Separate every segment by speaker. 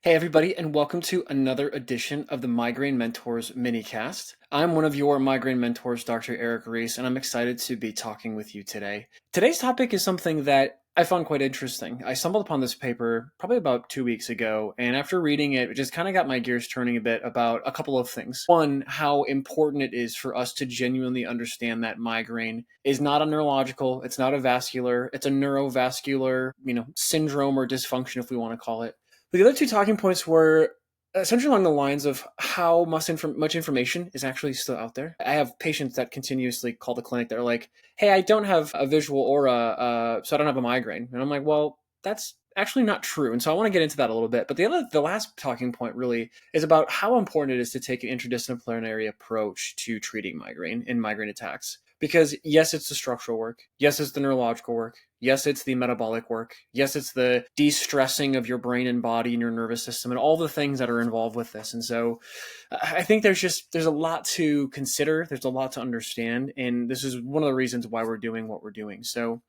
Speaker 1: Hey, everybody, and welcome to another edition of the Migraine Mentors minicast. I'm one of your migraine mentors, Dr. Erik Reis, and I'm excited to be talking with you today. Today's topic is something that I found quite interesting. I stumbled upon this paper probably about 2 weeks ago, and after reading it, it just kind of got my gears turning a bit about a couple of things. One, how important it is for us to genuinely understand that migraine is not a neurological, it's not a vascular, it's a neurovascular, syndrome or dysfunction, if we want to call it. But the other two talking points were essentially along the lines of how much information is actually still out there. I have patients that continuously call the clinic that are like, hey, I don't have a visual aura, so I don't have a migraine. And I'm like, well, that's actually not true. And so I want to get into that a little bit. But the last talking point really is about how important it is to take an interdisciplinary approach to treating migraine and migraine attacks. Because yes, it's the structural work. Yes, it's the neurological work. Yes, it's the metabolic work. Yes, it's the de-stressing of your brain and body and your nervous system and all the things that are involved with this. And so I think there's a lot to consider. There's a lot to understand. And this is one of the reasons why we're doing what we're doing. So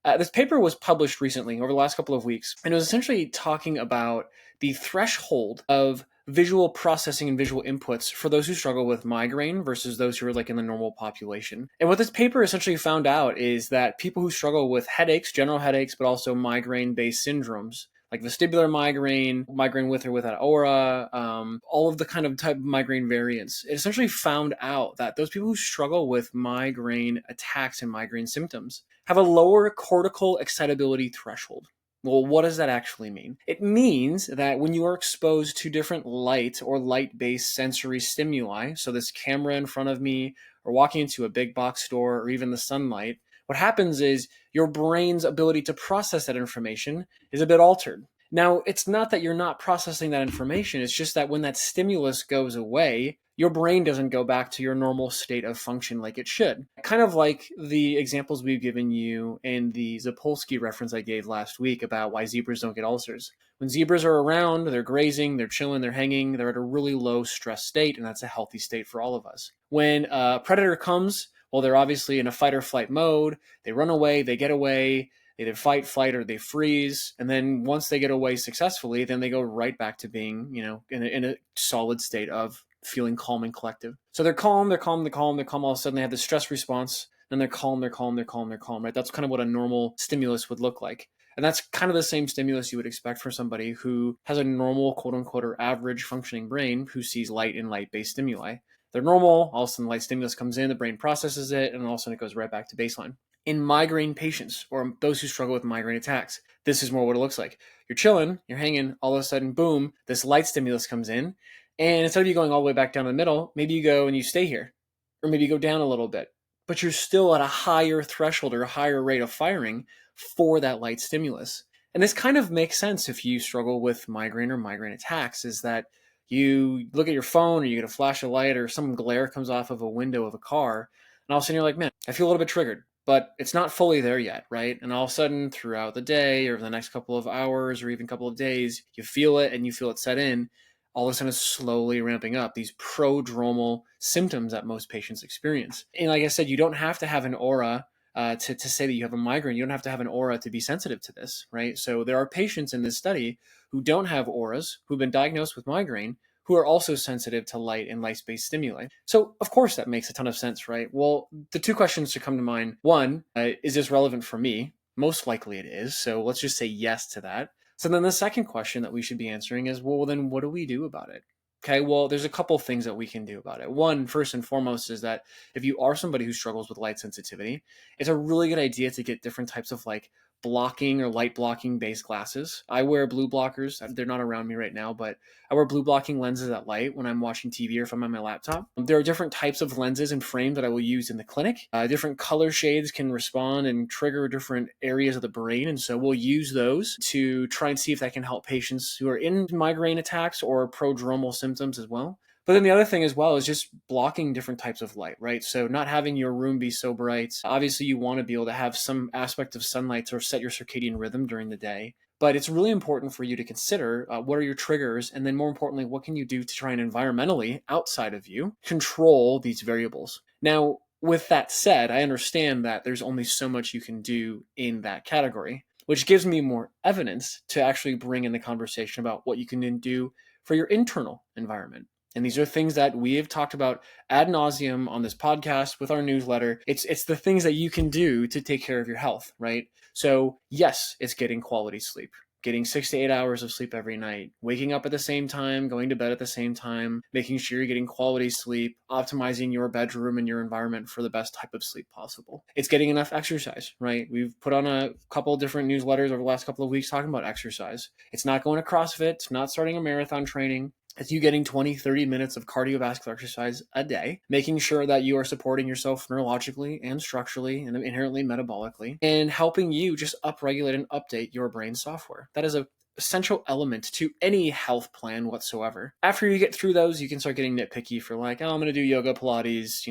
Speaker 1: this paper was published recently over the last couple of weeks, and it was essentially talking about the threshold of visual processing and visual inputs for those who struggle with migraine versus those who are like in the normal population. And what this paper essentially found out is that people who struggle with headaches, general headaches, but also migraine-based syndromes, like vestibular migraine, migraine with or without aura, all of the kind of type of migraine variants. It essentially found out that those people who struggle with migraine attacks and migraine symptoms have a lower cortical excitability threshold. Well, what does that actually mean? It means that when you are exposed to different light or light-based sensory stimuli, so this camera in front of me, or walking into a big box store, or even the sunlight, what happens is your brain's ability to process that information is a bit altered. Now, it's not that you're not processing that information, it's just that when that stimulus goes away, your brain doesn't go back to your normal state of function like it should. Kind of like the examples we've given you in the Zapolsky reference I gave last week about why zebras don't get ulcers. When zebras are around, they're grazing, they're chilling, they're hanging, they're at a really low stress state, and that's a healthy state for all of us. When a predator comes, well, they're obviously in a fight or flight mode, they run away, they get away, they either fight, flight, or they freeze. And then once they get away successfully, then they go right back to being, in a solid state of feeling calm and collective. So they're calm, they're calm, they're calm, they're calm. All of a sudden they have this stress response. Then they're calm, they're calm, they're calm, they're calm, right? That's kind of what a normal stimulus would look like. And that's kind of the same stimulus you would expect from somebody who has a normal, quote unquote, or average functioning brain who sees light and light-based stimuli. They're normal, all of a sudden light stimulus comes in, the brain processes it, and all of a sudden it goes right back to baseline. In migraine patients, or those who struggle with migraine attacks, this is more what it looks like. You're chilling, you're hanging, all of a sudden, boom, this light stimulus comes in, and instead of you going all the way back down the middle, maybe you go and you stay here, or maybe you go down a little bit, but you're still at a higher threshold or a higher rate of firing for that light stimulus. And this kind of makes sense if you struggle with migraine or migraine attacks, is that you look at your phone or you get a flash of light or some glare comes off of a window of a car, and all of a sudden you're like, man, I feel a little bit triggered, but it's not fully there yet, right? And all of a sudden throughout the day or the next couple of hours or even couple of days, you feel it and you feel it set in. All of a sudden it's slowly ramping up, these prodromal symptoms that most patients experience. And like I said, you don't have to have an aura to say that you have a migraine. You don't have to have an aura to be sensitive to this, right? So there are patients in this study who don't have auras, who've been diagnosed with migraine, who are also sensitive to light and light-based stimuli. So of course that makes a ton of sense, right? Well, the two questions to come to mind. One, is this relevant for me? Most likely it is. So let's just say yes to that. So then the second question that we should be answering is, well, then what do we do about it? Okay, well, there's a couple of things that we can do about it. One, first and foremost, is that if you are somebody who struggles with light sensitivity, it's a really good idea to get different types of like blocking or light blocking based glasses. I wear blue blockers. They're not around me right now, but I wear blue blocking lenses at light when I'm watching TV or if I'm on my laptop. There are different types of lenses and frames that I will use in the clinic. Different color shades can respond and trigger different areas of the brain. And so we'll use those to try and see if that can help patients who are in migraine attacks or prodromal symptoms as well. But then the other thing as well is just blocking different types of light, right? So not having your room be so bright. Obviously, you want to be able to have some aspect of sunlight to set your circadian rhythm during the day. But it's really important for you to consider what are your triggers, and then more importantly, what can you do to try and environmentally, outside of you, control these variables. Now, with that said, I understand that there's only so much you can do in that category. which gives me more evidence to actually bring in the conversation about what you can do for your internal environment. And these are things that we have talked about ad nauseum on this podcast with our newsletter. It's the things that you can do to take care of your health, right? So yes, it's getting quality sleep, getting 6 to 8 hours of sleep every night, waking up at the same time, going to bed at the same time, making sure you're getting quality sleep, optimizing your bedroom and your environment for the best type of sleep possible. It's getting enough exercise, right? We've put on a couple of different newsletters over the last couple of weeks talking about exercise. It's not going to CrossFit, it's not starting a marathon training. It's you getting 20, 30 minutes of cardiovascular exercise a day, making sure that you are supporting yourself neurologically and structurally and inherently metabolically, and helping you just upregulate and update your brain software. That is a essential element to any health plan whatsoever. After you get through those, you can start getting nitpicky for like, oh, I'm going to do yoga, Pilates,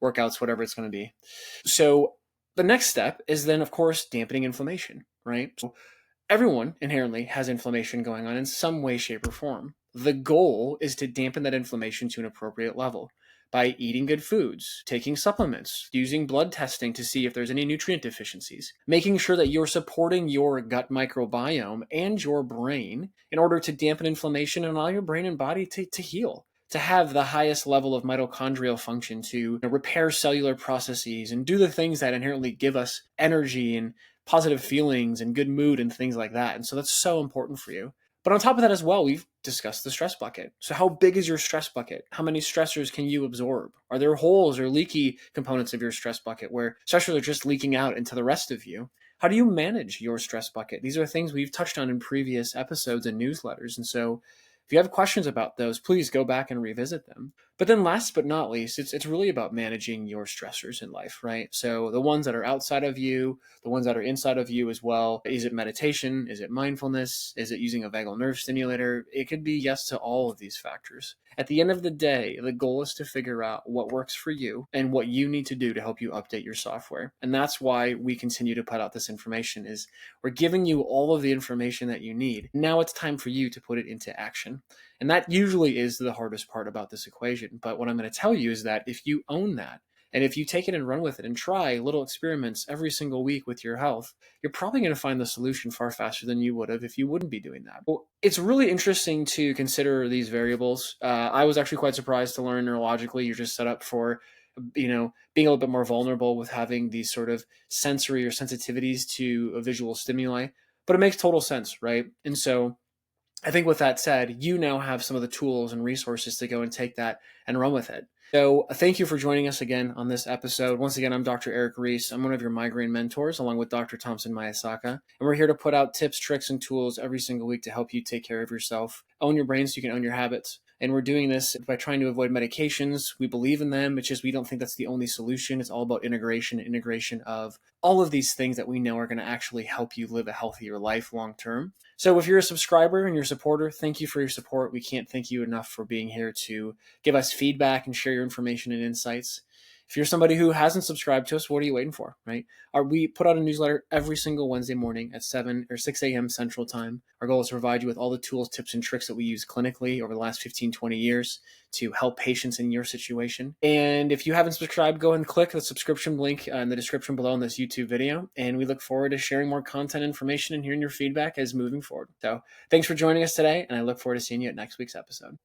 Speaker 1: workouts, whatever it's going to be. So the next step is then, of course, dampening inflammation, right? So everyone inherently has inflammation going on in some way, shape, or form. The goal is to dampen that inflammation to an appropriate level by eating good foods, taking supplements, using blood testing to see if there's any nutrient deficiencies, making sure that you're supporting your gut microbiome and your brain in order to dampen inflammation and allow your brain and body to heal, to have the highest level of mitochondrial function, to repair cellular processes and do the things that inherently give us energy and positive feelings and good mood and things like that. And so that's so important for you. But on top of that as well, we've discussed the stress bucket. So how big is your stress bucket? How many stressors can you absorb? Are there holes or leaky components of your stress bucket where stressors are just leaking out into the rest of you? How do you manage your stress bucket? These are things we've touched on in previous episodes and newsletters. And so if you have questions about those, please go back and revisit them. But then last but not least, it's really about managing your stressors in life, right? So the ones that are outside of you, the ones that are inside of you as well. Is it meditation? Is it mindfulness? Is it using a vagal nerve stimulator? It could be yes to all of these factors. At the end of the day, the goal is to figure out what works for you and what you need to do to help you update your software. And that's why we continue to put out this information. Is we're giving you all of the information that you need. Now it's time for you to put it into action. And that usually is the hardest part about this equation. But what I'm going to tell you is that if you own that, and if you take it and run with it and try little experiments every single week with your health, you're probably going to find the solution far faster than you would have if you wouldn't be doing that. Well, it's really interesting to consider these variables. I was actually quite surprised to learn neurologically you're just set up for, being a little bit more vulnerable with having these sort of sensory or sensitivities to a visual stimuli. But it makes total sense, right? And so I think with that said, you now have some of the tools and resources to go and take that and run with it. So thank you for joining us again on this episode. Once again, I'm Dr. Erik Reis. I'm one of your migraine mentors, along with Dr. Thompson Mayasaka. And we're here to put out tips, tricks, and tools every single week to help you take care of yourself, own your brain so you can own your habits. And we're doing this by trying to avoid medications. We believe in them. It's just we don't think that's the only solution. It's all about integration of all of these things that we know are going to actually help you live a healthier life long term. So if you're a subscriber and you're a supporter, thank you for your support. We can't thank you enough for being here to give us feedback and share your information and insights. If you're somebody who hasn't subscribed to us, what are you waiting for, right? We put out a newsletter every single Wednesday morning at 7 or 6 a.m. Central Time. Our goal is to provide you with all the tools, tips, and tricks that we use clinically over the last 15, 20 years to help patients in your situation. And if you haven't subscribed, go ahead and click the subscription link in the description below in this YouTube video. And we look forward to sharing more content, information, and hearing your feedback as moving forward. So thanks for joining us today, and I look forward to seeing you at next week's episode.